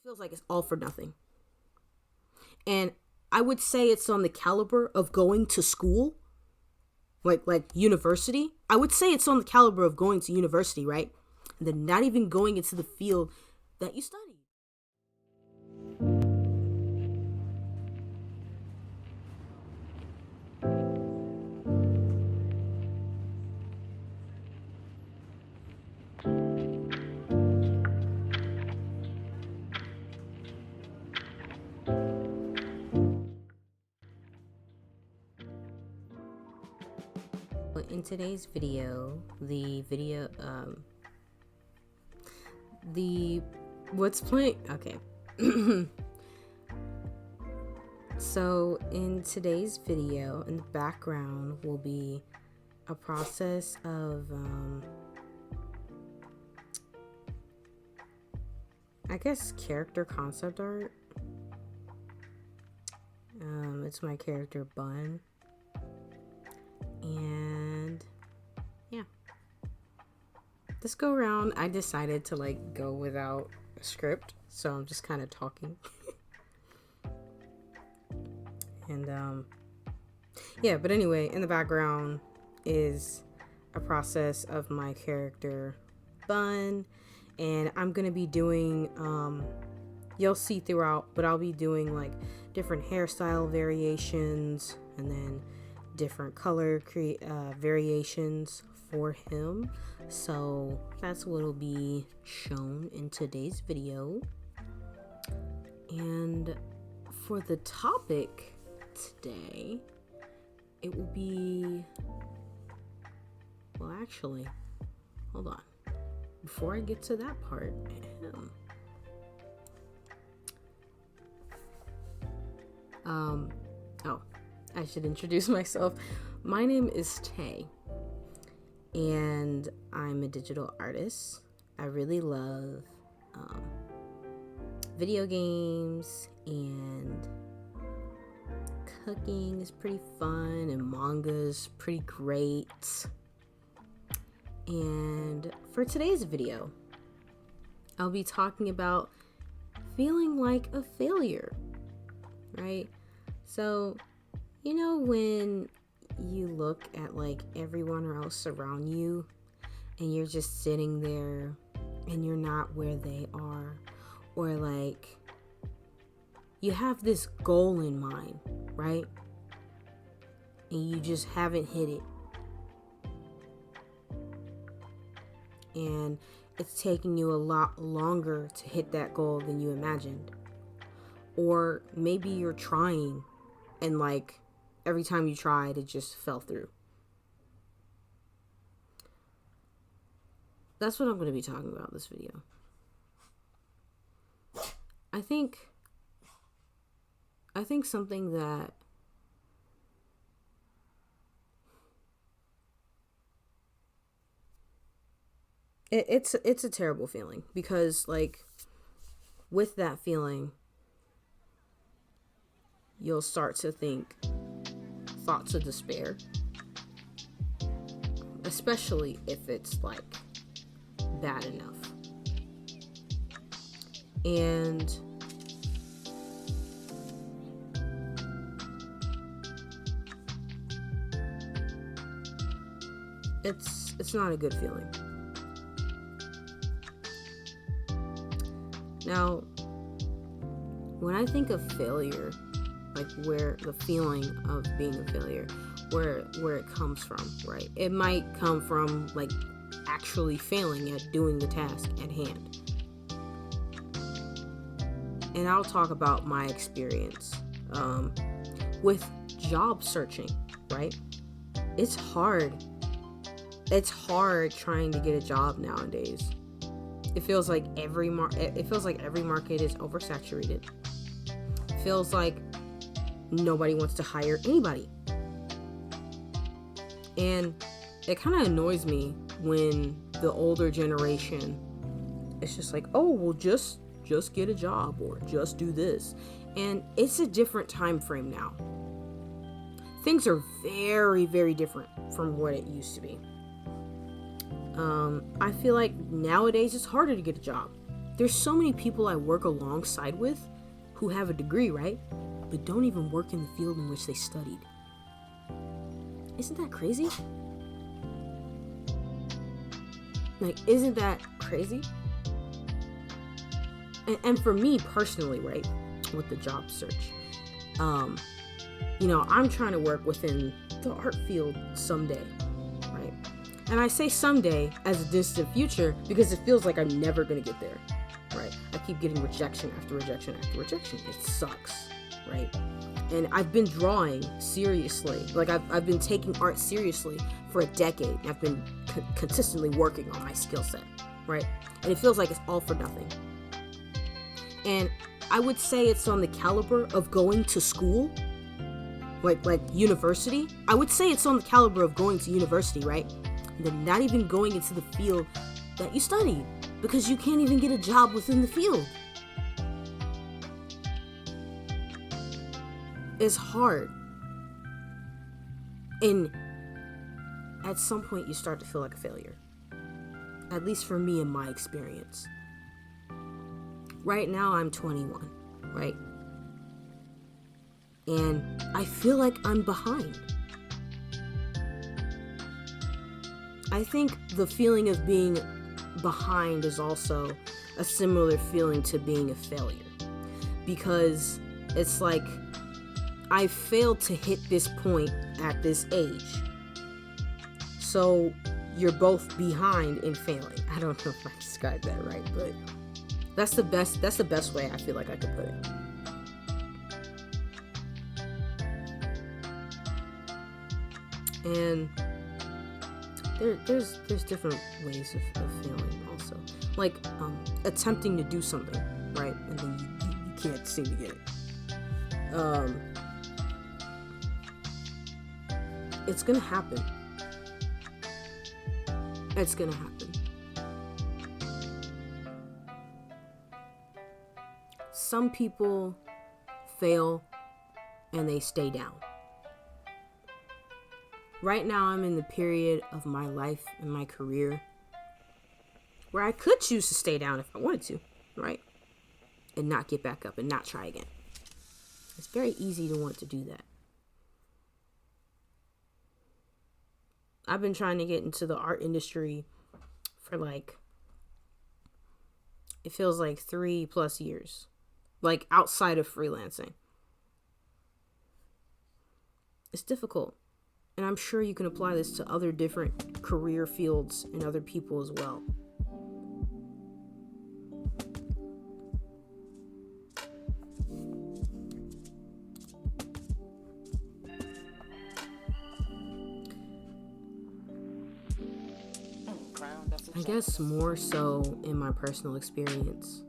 feels like it's all for nothing. And I would say it's on the caliber of going to school, like university. I would say it's on the caliber of going to university, right? And then not even going into the field that you study. In today's video, what's playing? Okay. So in today's video, in the background will be a process of, I guess, character concept art. It's my character Bun. And yeah, this go around I decided to go without a script, so I'm just kind of talking. And yeah, but anyway, in the background is a process of my character Bun, and I'm gonna be doing you'll see throughout, but I'll be doing different hairstyle variations and then different color variations for him. So that's what will be shown in today's video. And for the topic today, it will be, well, actually, hold on, before I get to that part, I should introduce myself. My name is Tay, and I'm a digital artist. I really love video games, and cooking is pretty fun, and manga is pretty great. And for today's video, I'll be talking about feeling like a failure, right? So, you know, when you look at everyone else around you and you're just sitting there and you're not where they are, or you have this goal in mind, right? And you just haven't hit it. And it's taking you a lot longer to hit that goal than you imagined. Or maybe you're trying and every time you tried, it just fell through. That's what I'm going to be talking about in this video. I think something that it's a terrible feeling, because with that feeling, you'll start to think thoughts of despair, especially if it's bad enough. And it's not a good feeling. Now, when I think of failure, where the feeling of being a failure, where it comes from, right? It might come from actually failing at doing the task at hand. And I'll talk about my experience with job searching, right? It's hard. It's hard trying to get a job nowadays. It feels like every market is oversaturated. It feels like nobody wants to hire anybody. And it kind of annoys me when the older generation is just oh, well, just get a job, or just do this. And it's a different time frame now. Things are very, very different from what it used to be. I feel like nowadays it's harder to get a job there's so many people I work alongside with who have a degree, right? But don't even work in the field in which they studied. Isn't that crazy? Like, isn't that crazy? And for me personally, right, with the job search, I'm trying to work within the art field someday, right? And I say someday as a distant future because it feels like I'm never going to get there, right? I keep getting rejection after rejection after rejection. It sucks, right? And I've been drawing seriously. Like, I've been taking art seriously for a decade. I've been consistently working on my skill set, right? And it feels like it's all for nothing. And I would say it's on the caliber of going to school, like university. I would say it's on the caliber of going to university, right? And then not even going into the field that you studied, because you can't even get a job within the field. It's hard. And at some point you start to feel like a failure. At least for me in my experience. Right now I'm 21, right? And I feel like I'm behind. I think the feeling of being behind is also a similar feeling to being a failure. Because it's like, I failed to hit this point at this age. So you're both behind in failing. I don't know if I described that right, but that's the best way I feel like I could put it. And there's different ways of feeling also. Like attempting to do something, right? And then you can't seem to get it. It's gonna happen. It's gonna happen. Some people fail and they stay down. Right now I'm in the period of my life and my career where I could choose to stay down if I wanted to, right? And not get back up and not try again. It's very easy to want to do that. I've been trying to get into the art industry for it feels like 3+ years, like outside of freelancing. It's difficult. And I'm sure you can apply this to other different career fields and other people as well. I guess more so in my personal experience.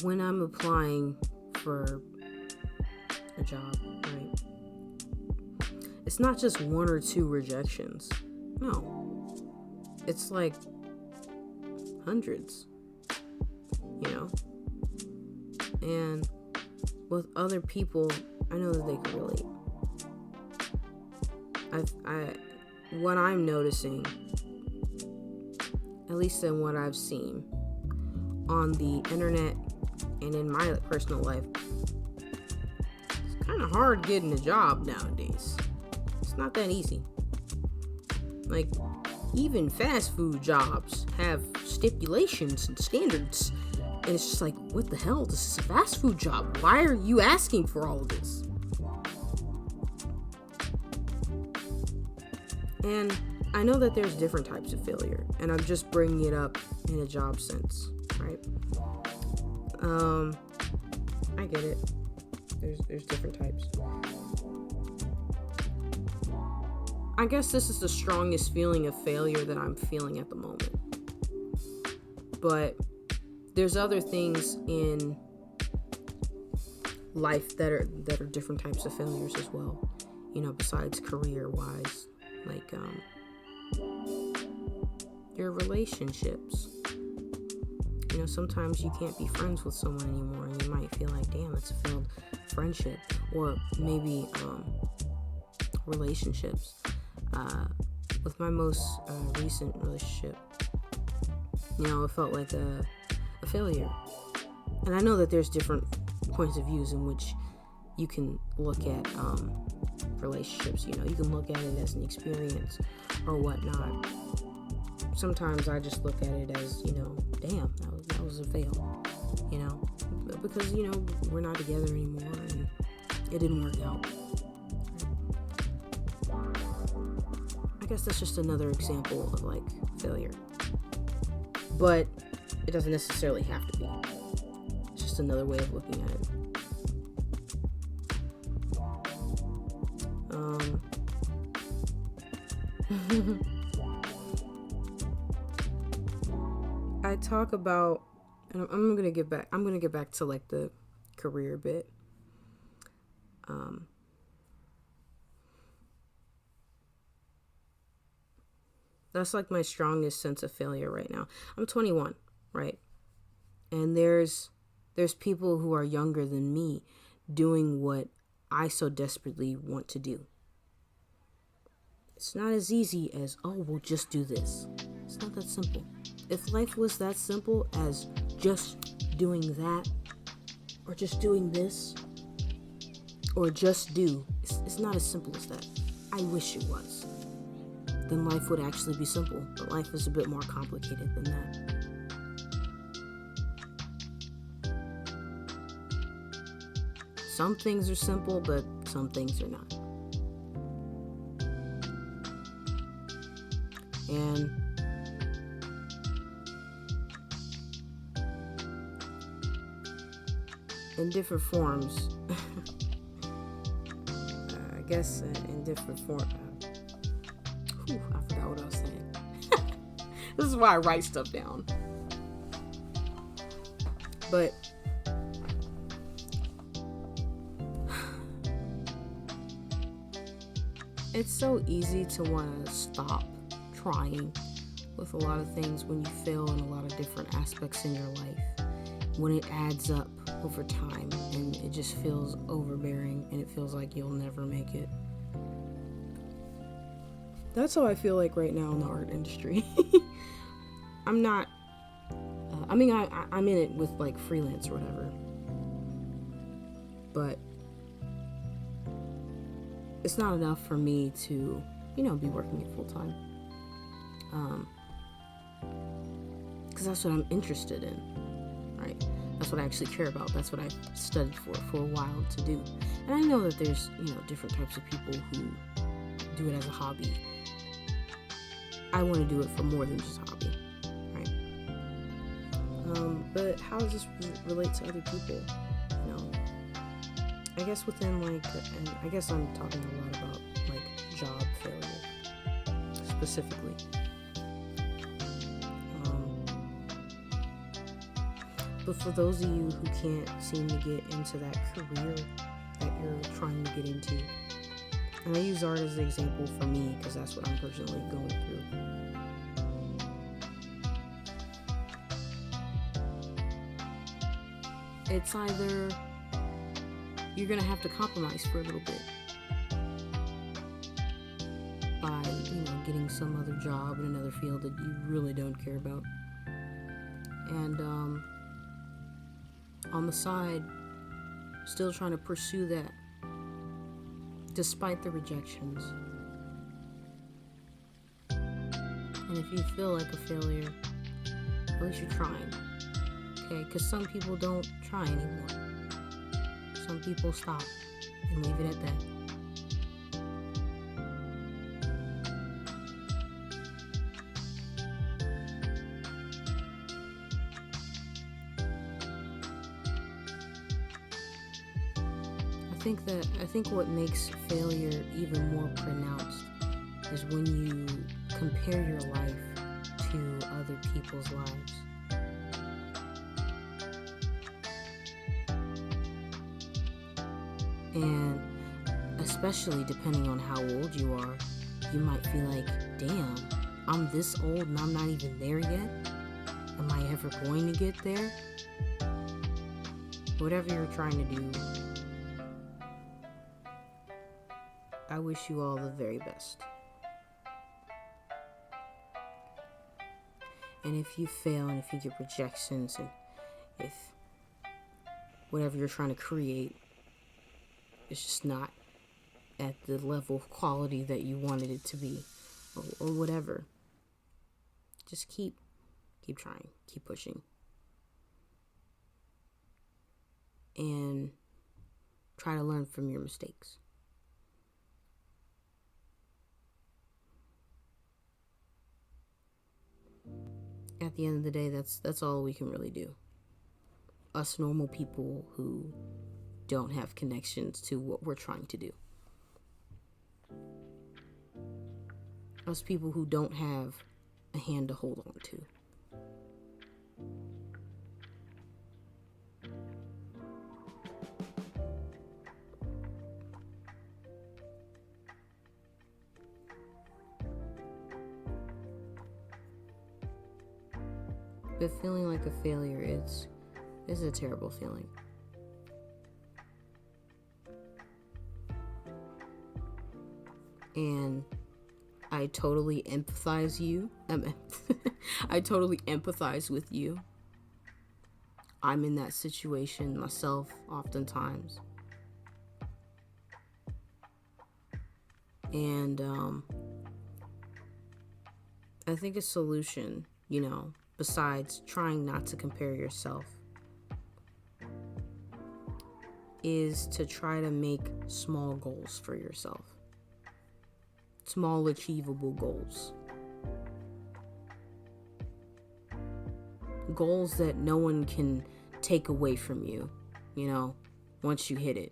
When I'm applying for a job, right? It's not just 1 or 2 rejections. No. It's like hundreds, And with other people, I know that they can relate. What I'm noticing, at least in what I've seen on the internet and in my personal life, it's kind of hard getting a job nowadays. It's not that easy. Like, even fast food jobs have stipulations and standards. And it's just like, what the hell? This is a fast food job. Why are you asking for all of this? And I know that there's different types of failure. And I'm just bringing it up in a job sense, right? I get it. There's different types. I guess this is the strongest feeling of failure that I'm feeling at the moment. But there's other things in life that are different types of failures as well. Besides career-wise, like your relationships. Sometimes you can't be friends with someone anymore, and you might feel like, damn, it's a failed friendship. Or maybe relationships. With my most recent relationship, it felt like a failure. And I know that there's different points of views in which you can look at relationships. You can look at it as an experience or whatnot. Sometimes I just look at it as, damn, that was a fail. Because we're not together anymore and it didn't work out. I guess that's just another example of like failure. But it doesn't necessarily have to be. It's just another way of looking at it. I talk about, and I'm gonna get back to like the career bit. That's like my strongest sense of failure right now. I'm 21, right? And there's people who are younger than me doing what I so desperately want to do. It's not as easy as, we'll just do this. It's not that simple. If life was that simple as just doing that, or just doing this, or just do, it's not as simple as that. I wish it was. Then life would actually be simple, but life is a bit more complicated than that. Some things are simple, but some things are not. And in different forms, I guess in different forms. I forgot what I was saying. This is why I write stuff down. But it's so easy to want to stop trying with a lot of things when you fail in a lot of different aspects in your life. When it adds up over time and it just feels overbearing and it feels like you'll never make it. That's how I feel like right now in the art industry. I'm not, I'm in it with like freelance or whatever. But it's not enough for me to, be working it full time. Because that's what I'm interested in, right? That's what I actually care about. That's what I've studied for a while to do. And I know that there's, different types of people who do it as a hobby. I want to do it for more than just a hobby, right? But how does this relate to other people? I guess within and I guess I'm talking a lot about like job failure specifically. But for those of you who can't seem to get into that career that you're trying to get into, and I use art as an example for me because that's what I'm personally going through. It's either you're going to have to compromise for a little bit by, getting some other job in another field that you really don't care about. And on the side, still trying to pursue that despite the rejections. And if you feel like a failure, at least you're trying. Okay? Because some people don't try anymore. Some people stop and leave it at that. I think what makes failure even more pronounced is when you compare your life to other people's lives. And especially depending on how old you are, you might feel like, damn, I'm this old and I'm not even there yet? Am I ever going to get there? Whatever you're trying to do, I wish you all the very best. And if you fail and if you get rejections and if whatever you're trying to create is just not at the level of quality that you wanted it to be, or whatever, just keep trying, keep pushing, and try to learn from your mistakes. At the end of the day, that's all we can really do. Us normal people who don't have connections to what we're trying to do. Us people who don't have a hand to hold on to. But feeling like a failure is a terrible feeling. And I totally empathize I totally empathize with you. I'm in that situation myself oftentimes. And I think a solution, besides trying not to compare yourself, is to try to make small goals for yourself. Small, achievable goals. Goals that no one can take away from you, once you hit it.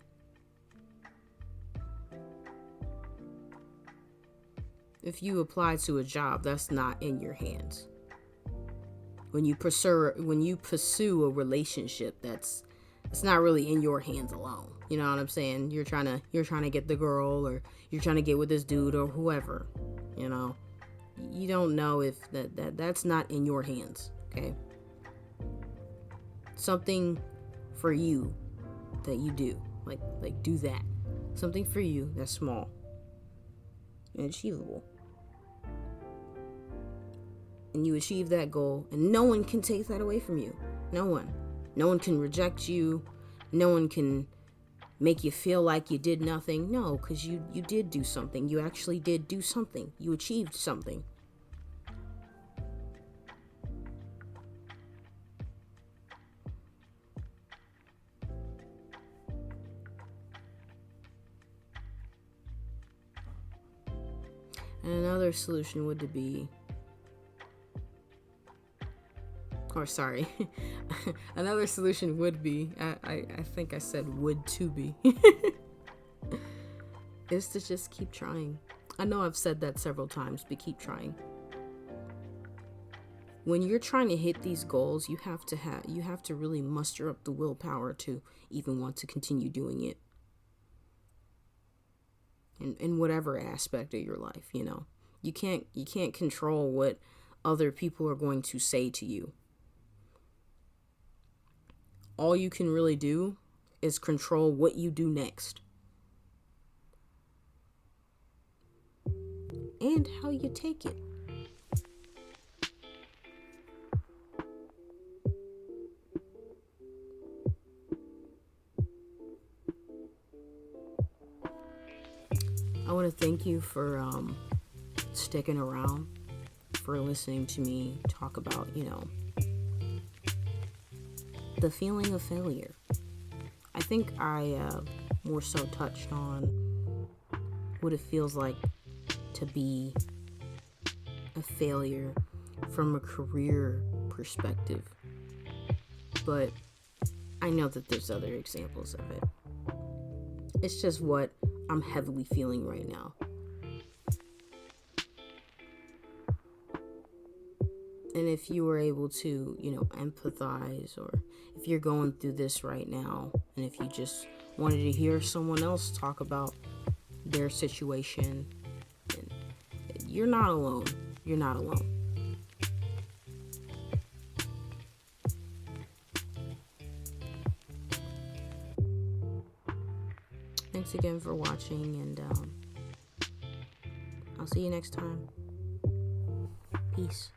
If you apply to a job, that's not in your hands. When you pursue a relationship, it's not really in your hands alone. You know what I'm saying? You're trying to get the girl, or you're trying to get with this dude or whoever. You don't know if that's not in your hands. Okay. Something for you that you do, like do that. Something for you that's small and achievable. And you achieve that goal, and no one can take that away from you. No one can reject you. No one can make you feel like you did nothing. No, because you did do something. You actually did do something. You achieved something. And another solution would be, another solution would be, I think I said would to be, is to just keep trying. I know I've said that several times, but keep trying. When you're trying to hit these goals, you have to really muster up the willpower to even want to continue doing it. In whatever aspect of your life, you can't control what other people are going to say to you. All you can really do is control what you do next. And how you take it. I want to thank you for sticking around, for listening to me talk about, the feeling of failure. I think I more so touched on what it feels like to be a failure from a career perspective. But I know that there's other examples of it. It's just what I'm heavily feeling right now. And if you were able to, empathize, or if you're going through this right now, and if you just wanted to hear someone else talk about their situation, you're not alone. You're not alone. Thanks again for watching, and I'll see you next time. Peace.